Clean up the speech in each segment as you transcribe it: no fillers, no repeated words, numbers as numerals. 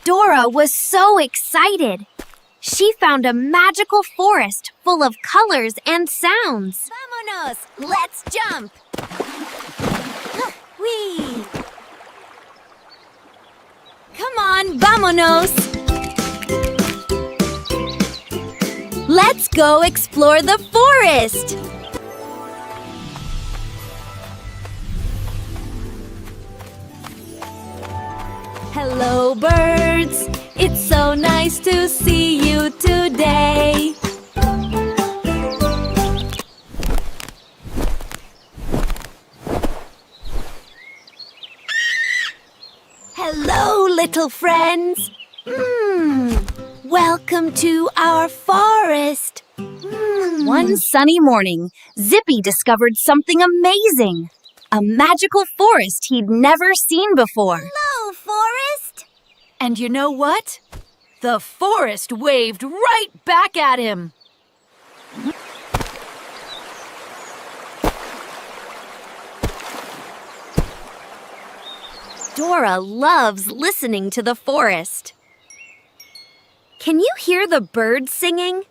Dora was so excited. She found a magical forest full of colors and sounds. Vámonos! Let's jump! Whee! Come on, vámonos! Let's go explore the forest! Hello, birds! It's so nice to see you today! Hello, little friends! Welcome to our forest! One sunny morning, Zippy discovered something amazing. A magical forest he'd never seen before. Hello, forest! And you know what? The forest waved right back at him. Dora loves listening to the forest. Can you hear the birds singing?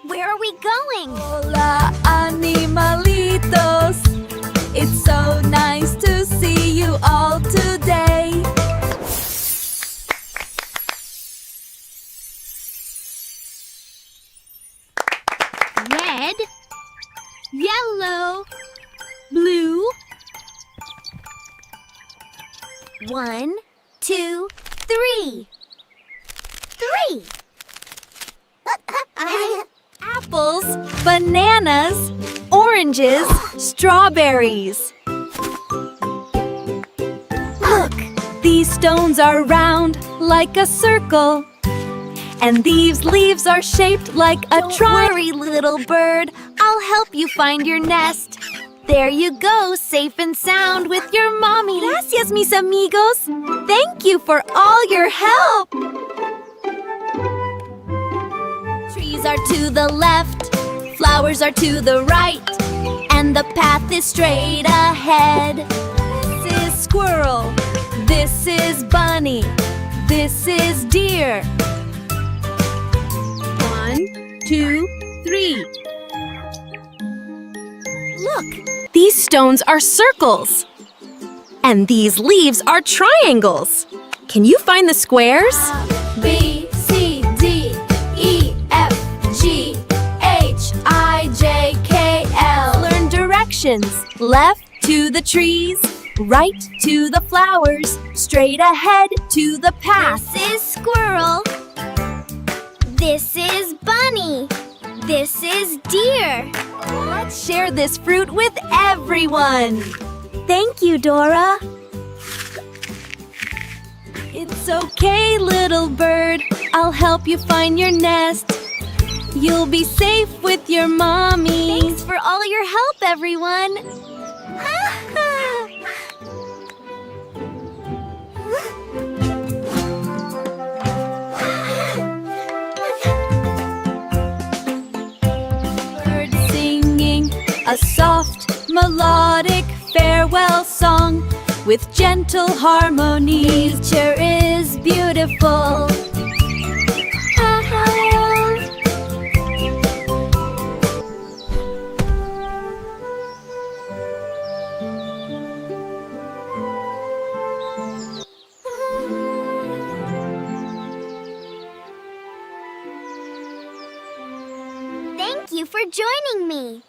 Where are we going? Hola, animalitos! It's so nice to see you all today! Red, yellow, blue. 1, 2, 3. 3. Apples, bananas, oranges, strawberries. Look, these stones are round like a circle. And these leaves are shaped like a Don't triangle. worry, little bird. I'll help you find your nest. There you go, safe and sound with your mommy. Gracias, mis amigos. Thank you for all your help. Trees are to the left, flowers are to the right, and the path is straight ahead. This is squirrel, this is bunny, this is deer. 1, 2, 3. Look, These stones are circles. And these leaves are triangles. Can you find the squares? B, C, D, E, F, G, H, I, J, K, L. Learn directions. Left to the trees, right to the flowers, straight ahead to the path. This is squirrel. This is bunny. This is deer. Let's share this fruit with everyone. Thank you, Dora. It's okay, little bird. I'll help you find your nest. You'll be safe with your mommy. Thanks for all your help, everyone. Birds singing a soft, melodic farewell song with gentle harmony. Nature is beautiful. Thank you for joining me.